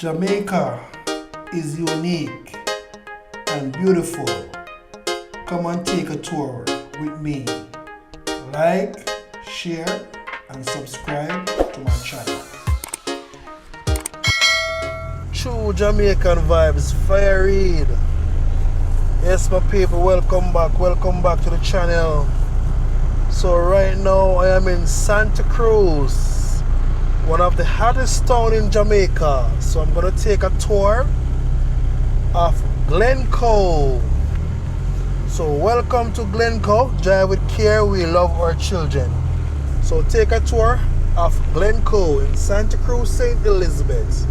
Jamaica is unique and beautiful. Come and take a tour with me. Like, share, and subscribe to my channel. True Jamaican Vibes, Fire Reid. Yes, my people, welcome back to the channel. So right now I am in Santa Cruz, one of the hottest towns in Jamaica. So I'm gonna take a tour of Glenco. So welcome to Glenco. Drive with care, we love our children. So take a tour of Glenco in Santa Cruz, St. Elizabeth.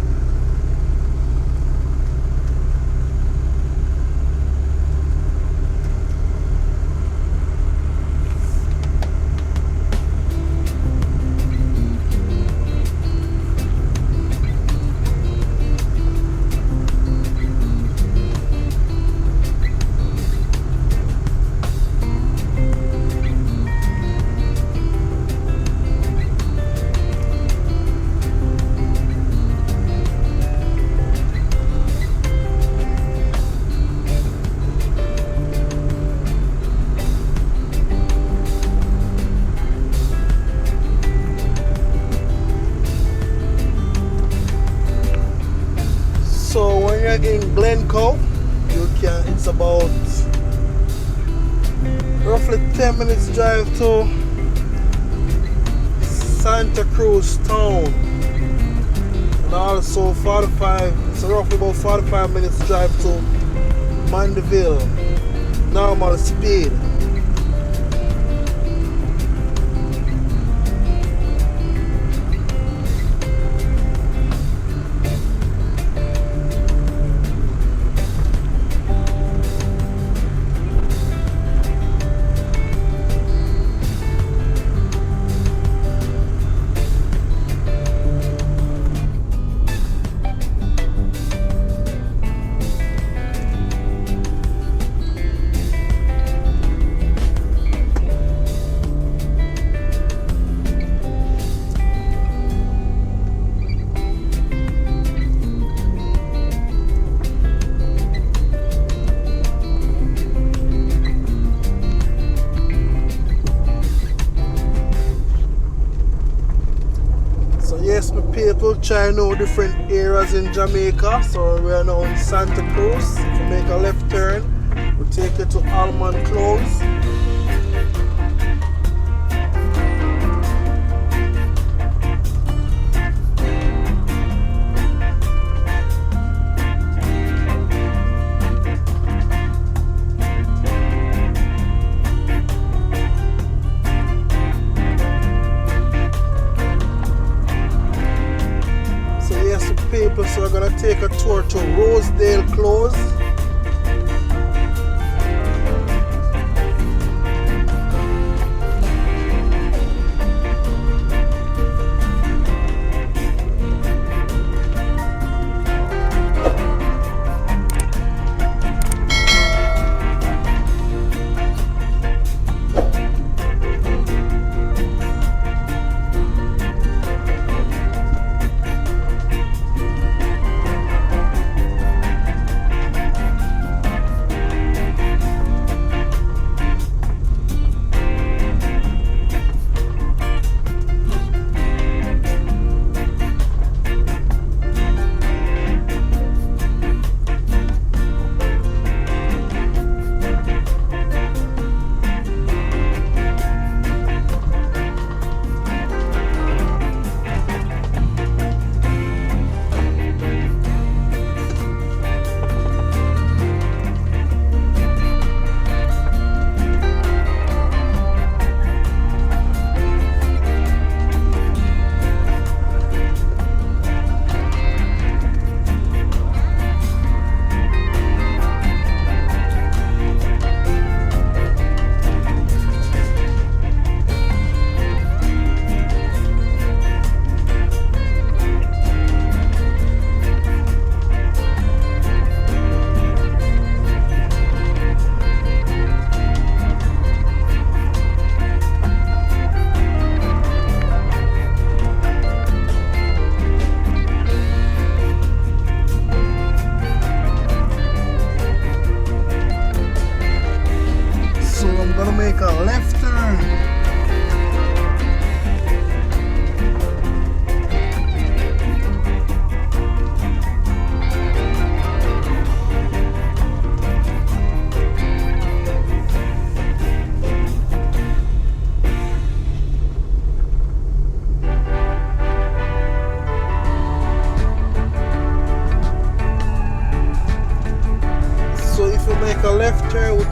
So when you're in Glenco, it's about roughly 10 minutes drive to Santa Cruz town, and also it's roughly about 45 minutes drive to Mandeville, normal speed. Yes, my people, try know different areas in Jamaica. So we are now in Santa Cruz. If you make a left turn, we'll take you to Almond Close. People, so we're gonna take a tour to Rosedale Close.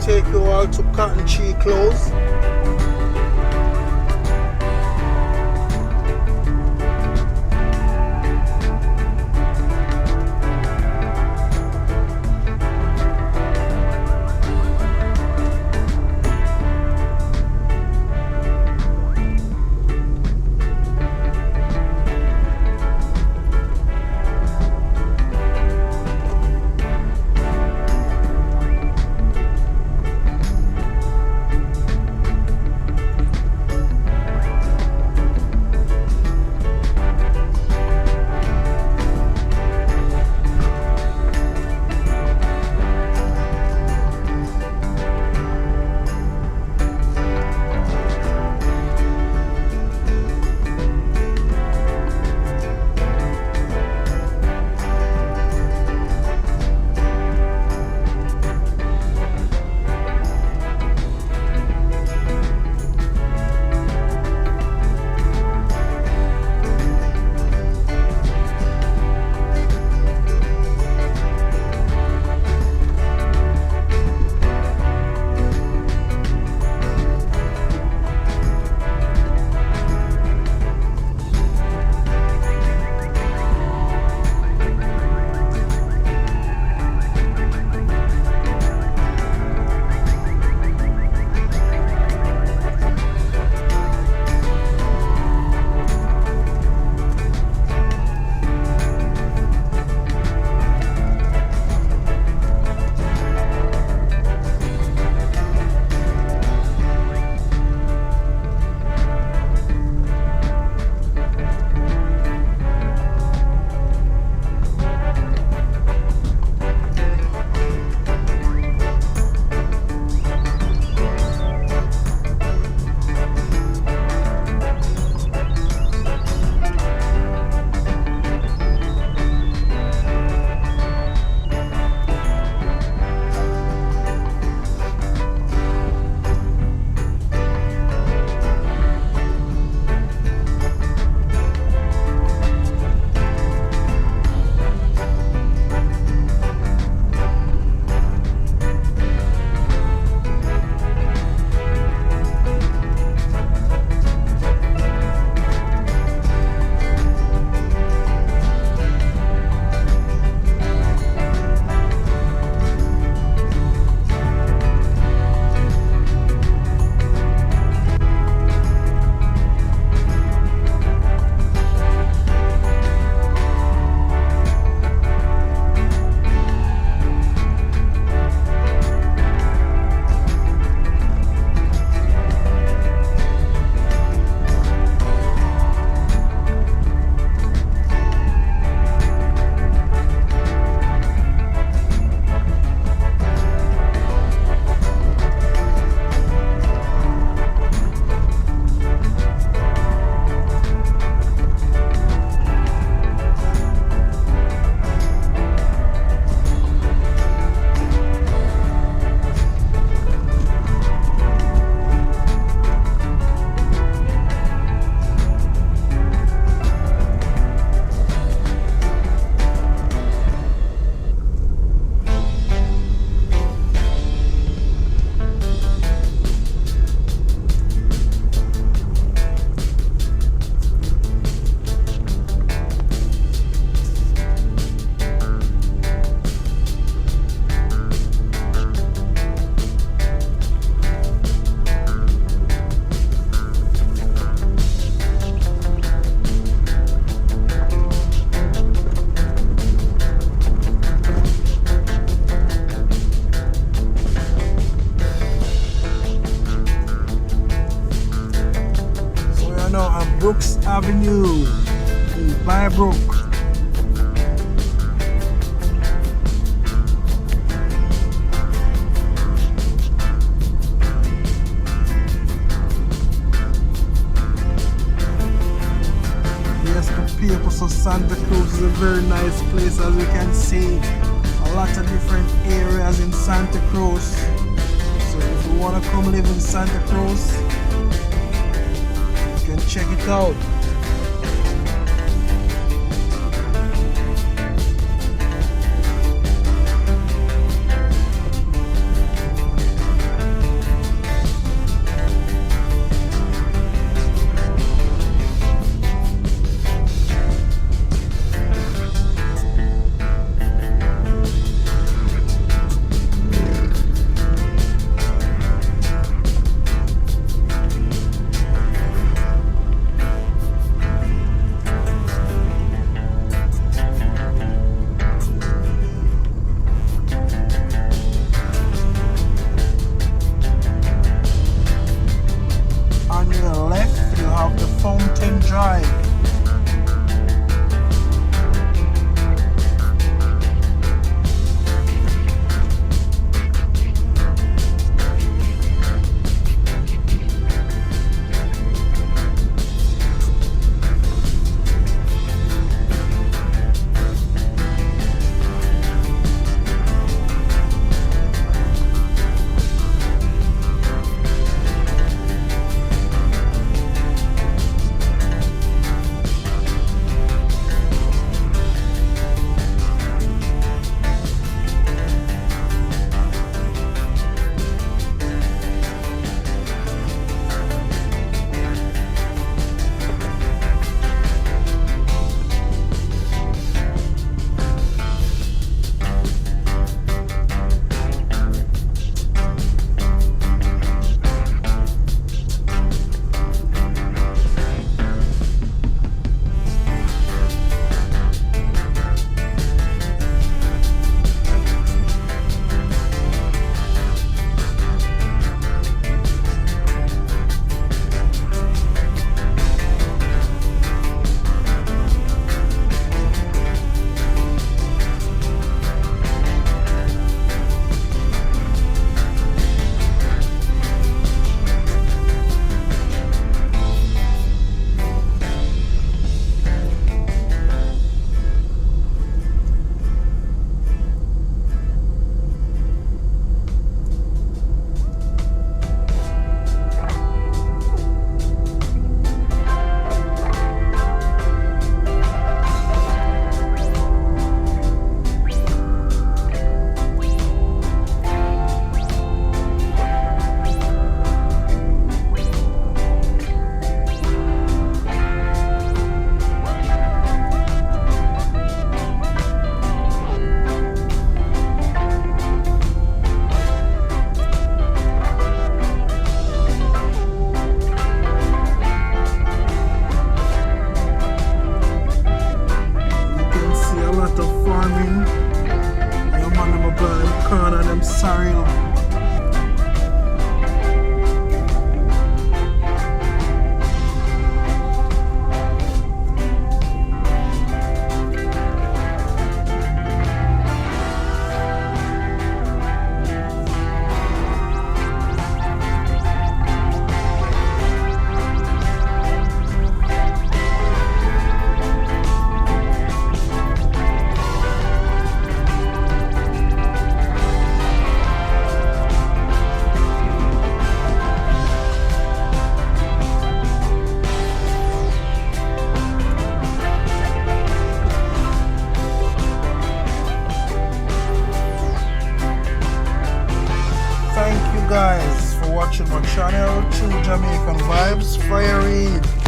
take you all to Cotton Tree Close. Brooks Avenue in Bybrook. Yes, the people, so Santa Cruz is a very nice place, as you can see. A lot of different areas in Santa Cruz. So if you want to come live in Santa Cruz, you can check it out. Sorrel. Thank you guys for watching my channel, True Jamaican Vibes, Fire Reid.